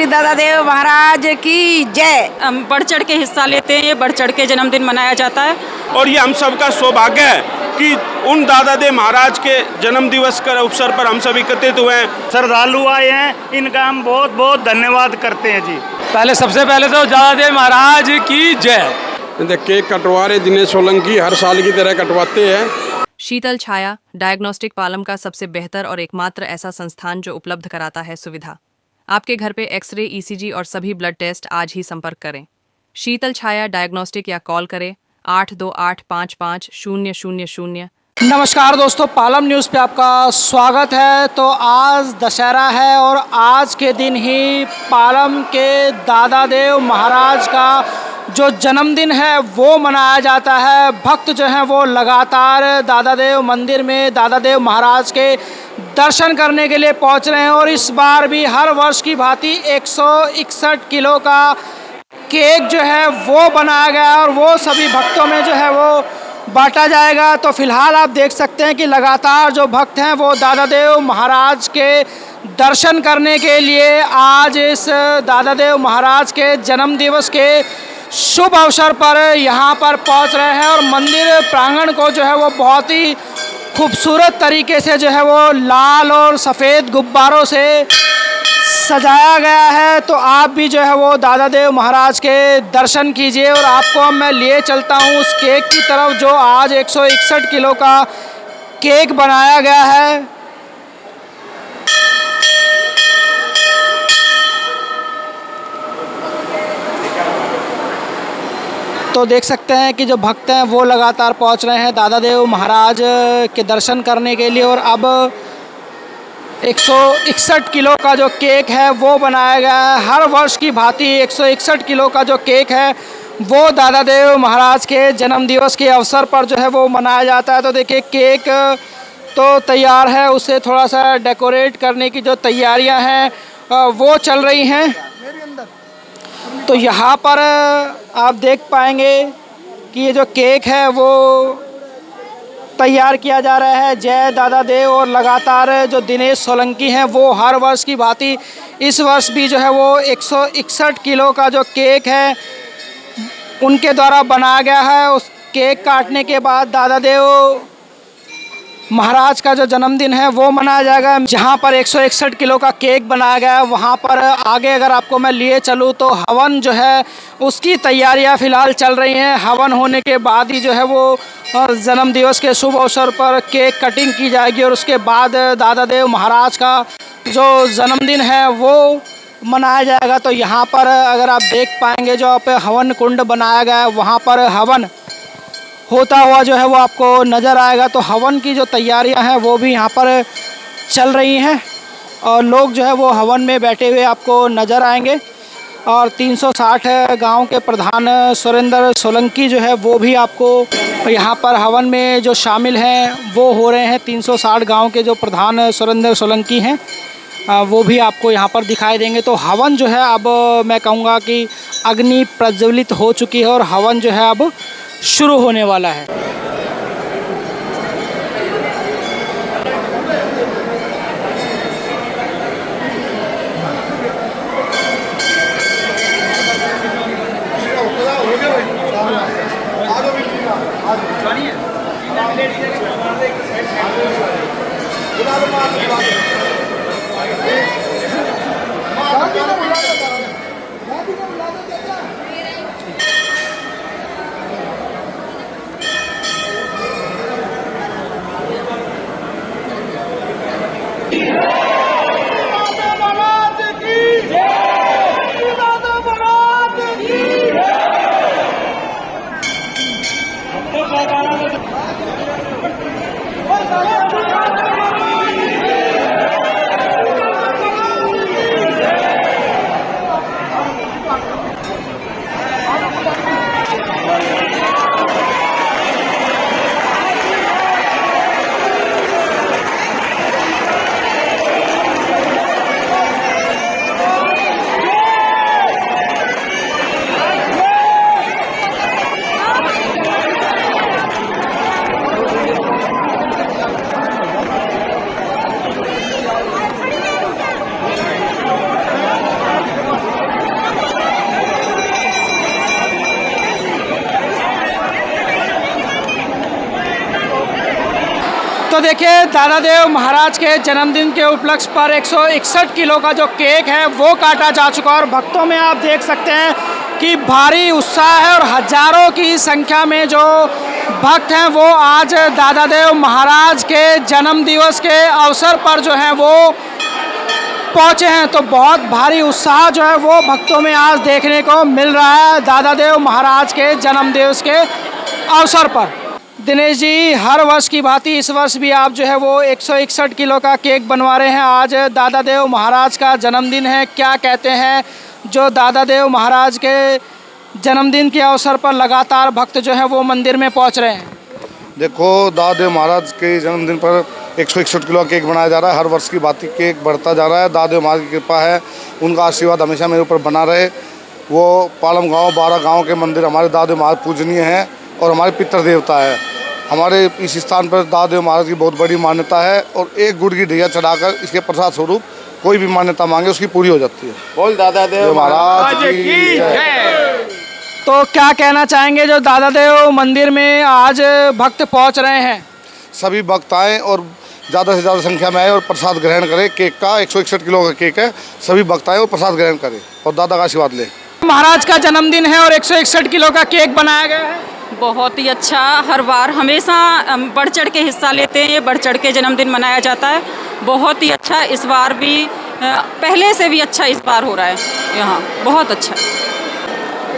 दादा देव महाराज की जय। हम बढ़ चढ़ के हिस्सा लेते हैं, ये बढ़ चढ़ के जन्मदिन मनाया जाता है और ये हम सबका सौभाग्य है कि उन दादा देव महाराज के जन्म दिवस के अवसर पर हम सब एकत्रित हुए हैं। श्रद्धालु आए हैं, इनका हम बहुत बहुत धन्यवाद करते हैं जी। सबसे पहले तो दादा देव महाराज की जय। केक कटवा रहे दिनेश सोलंकी हर साल की तरह कटवाते हैं। शीतल छाया डायग्नोस्टिक पालम का सबसे बेहतर और एकमात्र ऐसा संस्थान जो उपलब्ध कराता है सुविधा। आपके घर पे एक्सरे, ईसीजी और सभी ब्लड टेस्ट आज ही संपर्क करें। शीतल छाया डायग्नोस्टिक या कॉल करें 82855000। नमस्कार दोस्तों, पालम न्यूज़ पे आपका स्वागत है। तो आज दशहरा है और आज के दिन ही पालम के दादा देव महाराज का जो जन्मदिन है वो मनाया जाता है। भक्त जो हैं वो लगातार दादा देव मंदिर में दादा देव महाराज के दर्शन करने के लिए पहुंच रहे हैं और इस बार भी हर वर्ष की भांति 161 किलो का केक जो है वो बनाया गया है और वो सभी भक्तों में जो है वो बांटा जाएगा। तो फिलहाल आप देख सकते हैं कि लगातार जो भक्त हैं वो दादा देव महाराज के दर्शन करने के लिए आज इस दादा देव महाराज के जन्म दिवस के शुभ अवसर पर यहाँ पर पहुँच रहे हैं और मंदिर प्रांगण को जो है वो बहुत ही खूबसूरत तरीके से जो है वो लाल और सफ़ेद गुब्बारों से सजाया गया है। तो आप भी जो है वो दादा देव महाराज के दर्शन कीजिए और आपको अब मैं लिए चलता हूँ उस केक की तरफ जो आज 161 किलो का केक बनाया गया है। तो देख सकते हैं कि जो भक्त हैं वो लगातार पहुंच रहे हैं दादा देव महाराज के दर्शन करने के लिए और अब 161 किलो का जो केक है वो बनाया गया है। हर वर्ष की भांति 161 किलो का जो केक है वो दादा देव महाराज के जन्म दिवस के अवसर पर जो है वो मनाया जाता है। तो देखिए केक तो तैयार है, उसे थोड़ा सा डेकोरेट करने की जो तैयारियां हैं वो चल रही हैं। तो यहाँ पर आप देख पाएंगे कि ये जो केक है वो तैयार किया जा रहा है। जय दादा देव और लगातार जो दिनेश सोलंकी हैं वो हर वर्ष की भांति इस वर्ष भी जो है वो 161 किलो का जो केक है उनके द्वारा बनाया गया है। उस केक काटने के बाद दादा देव महाराज का जो जन्मदिन है वो मनाया जाएगा। जहाँ पर 161 किलो का केक बनाया गया है वहाँ पर आगे अगर आपको मैं लिए चलूँ तो हवन जो है उसकी तैयारियाँ फ़िलहाल चल रही हैं। हवन होने के बाद ही जो है वो जन्म दिवस के शुभ अवसर पर केक कटिंग की जाएगी और उसके बाद दादा देव महाराज का जो जन्मदिन है वो मनाया जाएगा। तो यहाँ पर अगर आप देख पाएंगे जो आप हवन कुंड बनाया गया है वहाँ पर हवन होता हुआ जो है वो आपको नज़र आएगा। तो हवन की जो तैयारियां हैं वो भी यहाँ पर चल रही हैं और लोग जो है वो हवन में बैठे हुए आपको नज़र आएंगे। और 360 गांव के प्रधान सुरेंद्र सोलंकी जो है वो भी आपको यहाँ पर हवन में जो शामिल हैं वो हो रहे हैं। 360 गांव के जो प्रधान सुरेंद्र सोलंकी हैं वो भी आपको यहाँ पर दिखाई देंगे। तो हवन जो है अब मैं कहूँगा कि अग्नि प्रज्वलित हो चुकी है और हवन जो है अब शुरू होने वाला है। तो देखिए दादा देव महाराज के जन्मदिन के उपलक्ष्य पर 161 किलो का जो केक है वो काटा जा चुका है और भक्तों में आप देख सकते हैं कि भारी उत्साह है और हजारों की संख्या में जो भक्त हैं वो आज दादा देव महाराज के जन्म दिवस के अवसर पर जो है वो पहुंचे हैं। तो बहुत भारी उत्साह जो है वो भक्तों में आज देखने को मिल रहा है दादा देव महाराज के जन्म दिवस के अवसर पर। दिनेश जी, हर वर्ष की भांति इस वर्ष भी आप जो है वो 161 किलो का केक बनवा रहे हैं। आज दादा देव महाराज का जन्मदिन है, क्या कहते हैं जो दादा देव महाराज के जन्मदिन के अवसर पर लगातार भक्त जो है वो मंदिर में पहुंच रहे हैं? देखो, दादा देव महाराज के जन्मदिन पर 161 किलो का केक बनाया जा रहा है। हर वर्ष की भांति केक बढ़ता जा रहा है। दादा देव महाराज की कृपा है, उनका आशीर्वाद हमेशा मेरे ऊपर बना रहे। वो पालम गाँव 12 गाँव के मंदिर हमारे दादा देव महाराज पूजनीय हैं और हमारे पितृ देवता है। हमारे इस स्थान पर दादा देव महाराज की बहुत बड़ी मान्यता है और एक गुड़ की ढैया चढ़ाकर इसके प्रसाद स्वरूप कोई भी मान्यता मांगे उसकी पूरी हो जाती है। बोल दादा देव महाराज की जय। तो क्या कहना चाहेंगे जो दादा देव मंदिर में आज भक्त पहुंच रहे हैं? सभी भक्त आएँ और ज़्यादा से ज़्यादा संख्या में आए और प्रसाद ग्रहण करें। केक का 161 किलो का केक है, सभी भक्त आए और प्रसाद ग्रहण करें और दादा का आशीर्वाद लें। महाराज का जन्मदिन है और 161 किलो का केक बनाया गया है। बहुत ही अच्छा, हर बार हमेशा बढ़ चढ़ के हिस्सा लेते हैं, ये बढ़ चढ़ के जन्मदिन मनाया जाता है। बहुत ही अच्छा, इस बार भी पहले से भी अच्छा इस बार हो रहा है यहाँ, बहुत अच्छा।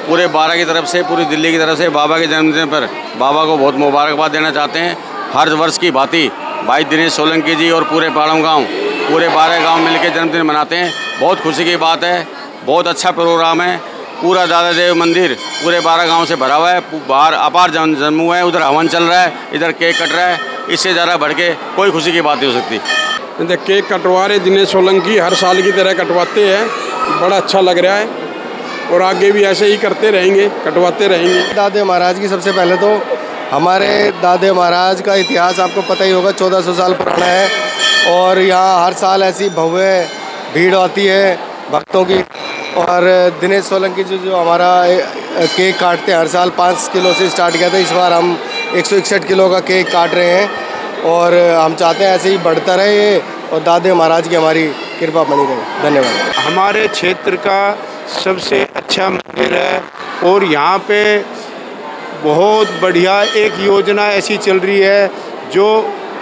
पूरे 12 की तरफ से, पूरी दिल्ली की तरफ से बाबा के जन्मदिन पर बाबा को बहुत मुबारकबाद देना चाहते हैं। हर वर्ष की भांति भाई दिनेश सोलंकी जी और पूरे पाड़म गाँव, पूरे 12 गाँव मिलकर जन्मदिन मनाते हैं। बहुत खुशी की बात है, बहुत अच्छा प्रोग्राम है। पूरा दादा देव मंदिर पूरे 12 गांव से भरा हुआ है, बाहर अपार जन हुआ है, उधर हवन चल रहा है, इधर केक कट रहा है। इससे ज़्यादा बढ़ के कोई खुशी की बात नहीं हो सकती। केक कटवा रहे दिनेश सोलंकी, हर साल की तरह कटवाते हैं, बड़ा अच्छा लग रहा है और आगे भी ऐसे ही करते रहेंगे, कटवाते रहेंगे। दादा महाराज की सबसे पहले तो हमारे दादा महाराज का इतिहास आपको पता ही होगा, 1400 साल पुराना है और यहाँ हर साल ऐसी भव्य भीड़ आती है भक्तों की। और दिनेश सोलंकी जो हमारा केक काटते हैं हर साल 5 किलो से स्टार्ट किया था, इस बार हम 161 किलो का केक काट रहे हैं और हम चाहते हैं ऐसे ही बढ़ता रहे ये और दादा महाराज की हमारी कृपा बनी रहे। धन्यवाद। हमारे क्षेत्र का सबसे अच्छा मंदिर है और यहाँ पे बहुत बढ़िया एक योजना ऐसी चल रही है जो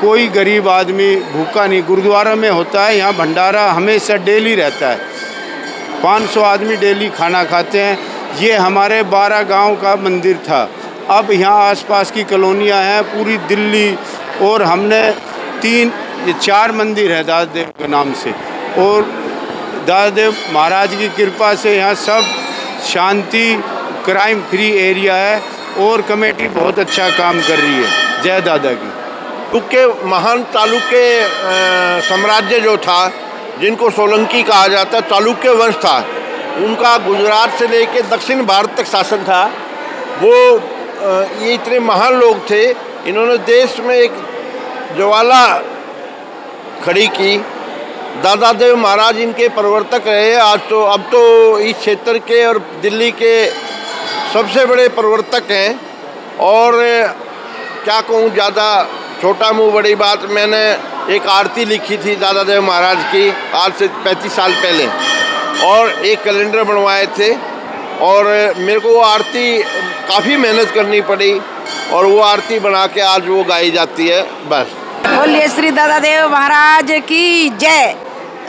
कोई गरीब आदमी भूखा नहीं, गुरुद्वारा में होता है, यहाँ भंडारा हमेशा डेली रहता है, 500 आदमी डेली खाना खाते हैं। ये हमारे 12 गांव का मंदिर था, अब यहाँ आसपास की कॉलोनियाँ हैं पूरी दिल्ली और हमने 3-4 मंदिर है दादा देव के नाम से और दादा देव महाराज की कृपा से यहाँ सब शांति, क्राइम फ्री एरिया है और कमेटी बहुत अच्छा काम कर रही है। जय दादा की। के महान चालुक्य साम्राज्य जो था, जिनको सोलंकी कहा जाता, चालुक्य वंश था, उनका गुजरात से लेकर दक्षिण भारत तक शासन था। वो ये इतने महान लोग थे, इन्होंने देश में एक ज्वाला खड़ी की। दादा देव महाराज इनके प्रवर्तक रहे। आज तो अब तो इस क्षेत्र के और दिल्ली के सबसे बड़े प्रवर्तक हैं और क्या कहूँ, ज़्यादा छोटा मुँह बड़ी बात, मैंने एक आरती लिखी थी दादा देव महाराज की आज से 35 साल पहले और एक कैलेंडर बनवाए थे और मेरे को वो आरती काफ़ी मेहनत करनी पड़ी और वो आरती बना के आज वो गाई जाती है। बस बोलिए श्री दादा देव महाराज की जय।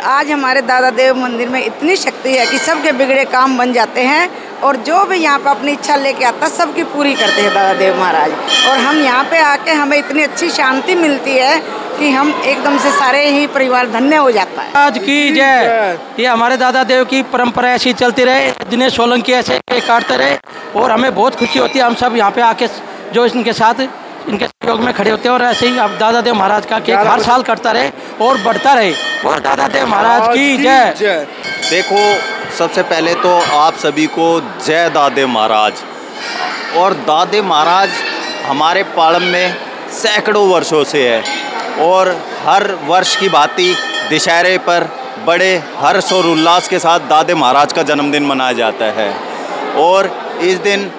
आज हमारे दादा देव मंदिर में इतनी शक्ति है कि सबके बिगड़े काम बन जाते हैं और जो भी यहाँ पे अपनी इच्छा लेके आता है सबकी पूरी करते हैं दादा देव महाराज। और हम यहाँ पे आके हमें इतनी अच्छी शांति मिलती है कि हम एकदम से सारे ही परिवार धन्य हो जाता है। आज की जय। ये हमारे दादा देव की परंपरा ऐसी चलती रहे, दिनेश सोलंकी ऐसे काटते रहे और हमें बहुत खुशी होती है। हम सब यहाँ पे आके जो इनके साथ इनके सहयोग में खड़े होते हैं और ऐसे ही अब दादा देव महाराज का केक हर साल करता रहे और बढ़ता रहे। और दादा देव महाराज की जय। देखो, सबसे पहले तो आप सभी को जय दादे महाराज। और दादे महाराज हमारे पाड़म में सैकड़ों वर्षों से है और हर वर्ष की भांति दशहरे पर बड़े हर्ष और उल्लास के साथ दादे महाराज का जन्मदिन मनाया जाता है। और इस दिन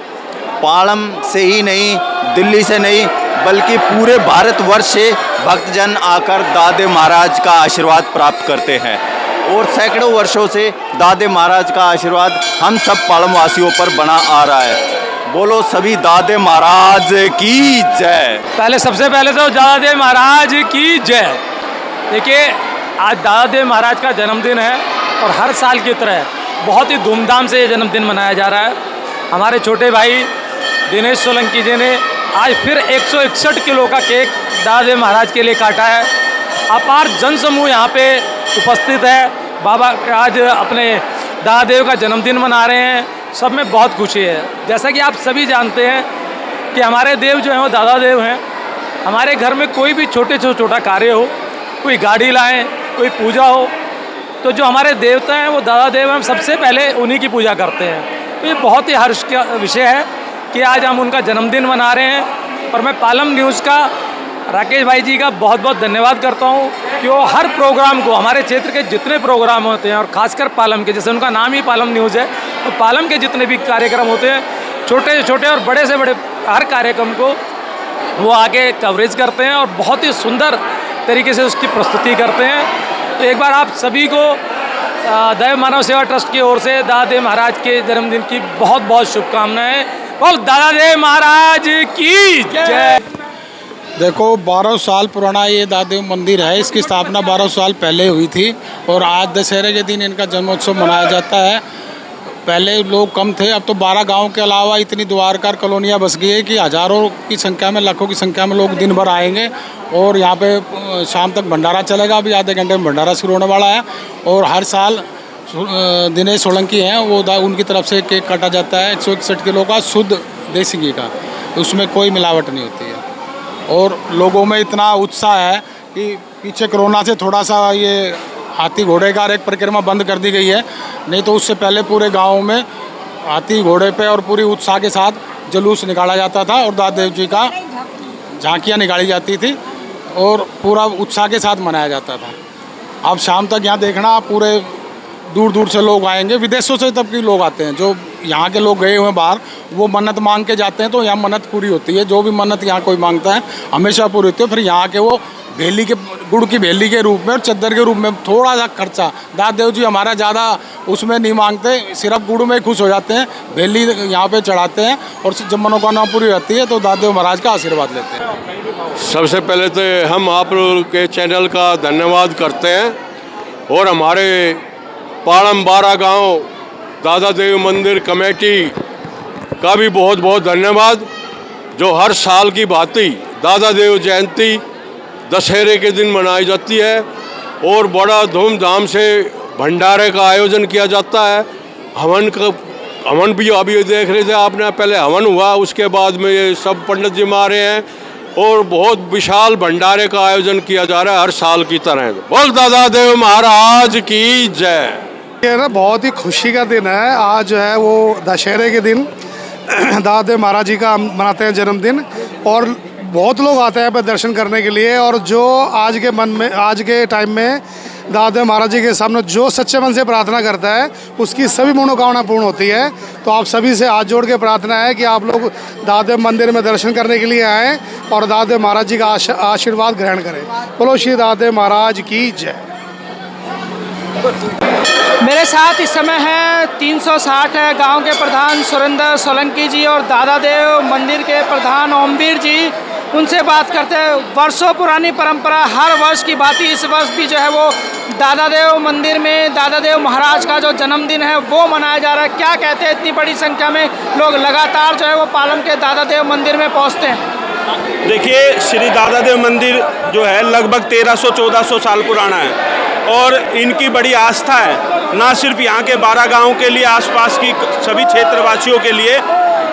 पाड़म से ही नहीं, दिल्ली से नहीं, बल्कि पूरे भारतवर्ष से भक्तजन आकर दादे महाराज का आशीर्वाद प्राप्त करते हैं और सैकड़ों वर्षों से दादे महाराज का आशीर्वाद हम सब पालम वासियों पर बना आ रहा है। बोलो सभी दादे महाराज की जय। सबसे पहले तो दादादेव महाराज की जय। देखिए, आज दादादेव महाराज का जन्मदिन है और हर साल की तरह बहुत ही धूमधाम से ये जन्मदिन मनाया जा रहा है। हमारे छोटे भाई दिनेश सोलंकी जी ने आज फिर 161 किलो का केक दादादेव महाराज के लिए काटा है। अपार जनसमूह यहाँ पे उपस्थित है। बाबा आज अपने दादादेव का जन्मदिन मना रहे हैं। सब में बहुत खुशी है। जैसा कि आप सभी जानते हैं कि हमारे देव जो हैं वो दादादेव हैं। हमारे घर में कोई भी छोटे से छोटा कार्य हो, कोई गाड़ी लाएं, कोई पूजा हो, तो जो हमारे देवता हैं वो दादादेव हैं। हम सबसे पहले उन्हीं की पूजा करते हैं। तो ये बहुत ही हर्ष का विषय है कि आज हम उनका जन्मदिन मना रहे हैं। और मैं पालम न्यूज़ का राकेश भाई जी का बहुत बहुत धन्यवाद करता हूँ कि वो हर प्रोग्राम को, हमारे क्षेत्र के जितने प्रोग्राम होते हैं और ख़ासकर पालम के, जैसे उनका नाम ही पालम न्यूज़ है, तो पालम के जितने भी कार्यक्रम होते हैं, छोटे से छोटे और बड़े से बड़े हर कार्यक्रम को वो आके कवरेज करते हैं और बहुत ही सुंदर तरीके से उसकी प्रस्तुति करते हैं। तो एक बार आप सभी को दैव मानव सेवा ट्रस्ट की ओर से दादादेव महाराज के जन्मदिन की बहुत बहुत शुभकामनाएं। और दादादेव महाराज की जय। देखो, 12 साल पुराना ये दादादेव मंदिर है। इसकी स्थापना 12 साल पहले हुई थी और आज दशहरे के दिन इनका जन्मोत्सव मनाया जाता है। पहले लोग कम थे, अब तो 12 गांव के अलावा इतनी द्वारकार कॉलोनियाँ बस गई है कि हज़ारों की संख्या में, लाखों की संख्या में लोग दिन भर आएंगे और यहाँ पे शाम तक भंडारा चलेगा। अभी आधे घंटे में भंडारा शुरू होने वाला है। और हर साल दिनेश सोलंकी हैं वो उनकी तरफ से केक काटा जाता है 161 किलो का, शुद्ध देसी घी का। उसमें कोई मिलावट नहीं होती है। और लोगों में इतना उत्साह है कि पीछे कोरोना से थोड़ा सा ये हाथी घोड़े का एक परिक्रमा बंद कर दी गई है, नहीं तो उससे पहले पूरे गांव में हाथी घोड़े पे और पूरी उत्साह के साथ जुलूस निकाला जाता था और दादादेव जी का झांकियाँ निकाली जाती थी और पूरा उत्साह के साथ मनाया जाता था। अब शाम तक यहाँ देखना, पूरे दूर दूर से लोग आएंगे, विदेशों से तब के लोग आते हैं। जो यहाँ के लोग गए हुए हैं बाहर, वो मन्नत मांग के जाते हैं तो यहाँ मन्नत पूरी होती है। जो भी मन्नत यहाँ कोई मांगता है हमेशा पूरी होती है। फिर यहाँ के वो भेली के, गुड़ की भेली के रूप में और चद्दर के रूप में थोड़ा सा खर्चा, दादादेव जी हमारा ज़्यादा उसमें नहीं मांगते, सिर्फ गुड़ में खुश हो जाते हैं। भेली यहाँ पे चढ़ाते हैं और जब मनोकामना पूरी होती है तो दादादेव महाराज का आशीर्वाद लेते हैं। सबसे पहले तो हम आप लोग के चैनल का धन्यवाद करते हैं और हमारे पालम 12 गांव दादादेव मंदिर कमेटी का भी बहुत बहुत धन्यवाद, जो हर साल की भांति दादादेव जयंती दशहरे के दिन मनाई जाती है और बड़ा धूमधाम से भंडारे का आयोजन किया जाता है। हवन भी अभी देख रहे थे आपने, पहले हवन हुआ, उसके बाद में ये सब पंडित जी मारे हैं और बहुत विशाल भंडारे का आयोजन किया जा रहा है हर साल की तरह। बोल दादादेव महाराज की जय। ये ना बहुत ही खुशी का दिन है। आज जो है वो दशहरे के दिन दादादेव महाराज जी का मनाते हैं जन्मदिन और बहुत लोग आते हैं यहाँ पे दर्शन करने के लिए। और जो आज के मन में, आज के टाइम में दादादेव महाराज जी के सामने जो सच्चे मन से प्रार्थना करता है उसकी सभी मनोकामना पूर्ण होती है। तो आप सभी से हाथ जोड़ के प्रार्थना है कि आप लोग दादादेव मंदिर में दर्शन करने के लिए आएँ और दादादेव महाराज जी का आशीर्वाद ग्रहण करें। बोलो श्री दादादेव महाराज की जय। मेरे साथ इस समय है 360 गांव के प्रधान सुरेंद्र सोलंकी जी और दादादेव मंदिर के प्रधान ओमवीर जी। उनसे बात करते हैं। वर्षों पुरानी परंपरा, हर वर्ष की भांति इस वर्ष भी जो है वो दादादेव मंदिर में दादादेव महाराज का जो जन्मदिन है वो मनाया जा रहा है। क्या कहते हैं, इतनी बड़ी संख्या में लोग लगातार जो है वो पालम के दादादेव मंदिर में पहुँचते हैं। देखिए, श्री दादादेव मंदिर जो है लगभग 1300-1400 साल पुराना है और इनकी बड़ी आस्था है, ना सिर्फ यहाँ के 12 गांव के लिए, आसपास की सभी क्षेत्रवासियों के लिए।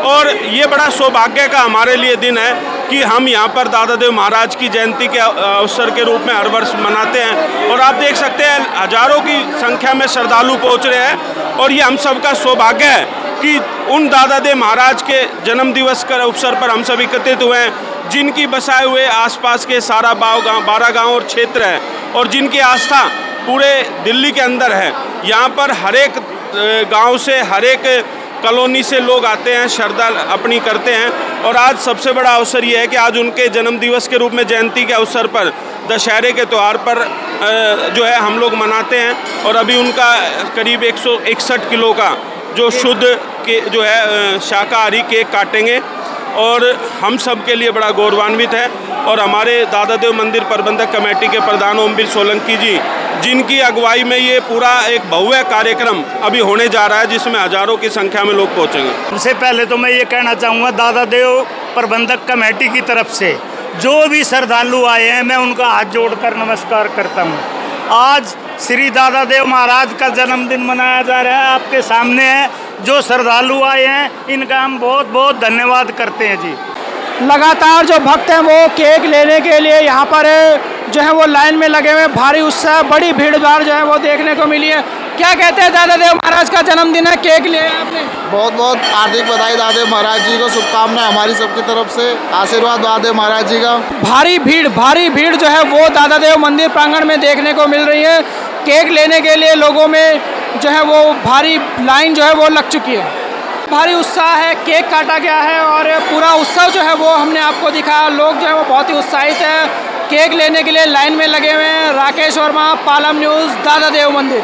और ये बड़ा सौभाग्य का हमारे लिए दिन है कि हम यहाँ पर दादादेव महाराज की जयंती के अवसर के रूप में हर वर्ष मनाते हैं। और आप देख सकते हैं हजारों की संख्या में श्रद्धालु पहुँच रहे हैं और ये हम सबका सौभाग्य है कि उन दादादेव महाराज के जन्म दिवस के अवसर पर हम सब एकत्रित हुए हैं, जिनकी बसाए हुए आसपास के सारा 12 गांव और क्षेत्र है और जिनकी आस्था पूरे दिल्ली के अंदर है। यहाँ पर हर एक गांव से, हर एक कॉलोनी से लोग आते हैं, श्रद्धा अपनी करते हैं। और आज सबसे बड़ा अवसर ये है कि आज उनके जन्म दिवस के रूप में, जयंती के अवसर पर, दशहरे के त्यौहार पर जो है हम लोग मनाते हैं। और अभी उनका करीब 161 किलो का जो शुद्ध के जो है शाकाहारी केक काटेंगे और हम सब के लिए बड़ा गौरवान्वित है। और हमारे दादादेव मंदिर प्रबंधक कमेटी के प्रधान ओमवीर सोलंकी जी, जिनकी अगुवाई में ये पूरा एक भव्य कार्यक्रम अभी होने जा रहा है, जिसमें हजारों की संख्या में लोग पहुंचेंगे। सबसे पहले तो मैं ये कहना चाहूँगा, दादादेव प्रबंधक कमेटी की तरफ से जो भी श्रद्धालु आए हैं, मैं उनका हाथ जोड़कर नमस्कार करता हूँ। आज श्री दादादेव महाराज का जन्मदिन मनाया जा रहा है, आपके सामने है। जो श्रद्धालु आए हैं, इनका हम बहुत बहुत धन्यवाद करते हैं जी। लगातार जो भक्त हैं वो केक लेने के लिए यहाँ पर जो है वो लाइन में लगे हुए हैं। भारी उत्साह, बड़ी भीड़ भाड़ जो है वो देखने को मिली है। क्या कहते हैं, दादादेव महाराज का जन्मदिन है, केक लिया है आपने? बहुत बहुत हार्दिक बधाई दादादेव महाराज जी को, शुभकामनाएं हमारी सबकी तरफ से, आशीर्वाद दादादेव महाराज जी का। भारी भीड़ जो है वो दादादेव मंदिर प्रांगण में देखने को मिल रही है। केक लेने के लिए लोगों में जो है वो भारी लाइन जो है वो लग चुकी है। भारी उत्साह है, केक काटा गया है और पूरा उत्सव जो है वो हमने आपको दिखाया। लोग जो है वो बहुत ही उत्साहित है, केक लेने के लिए लाइन में लगे हुए हैं। राकेश वर्मा, पालम न्यूज़, दादादेव मंदिर।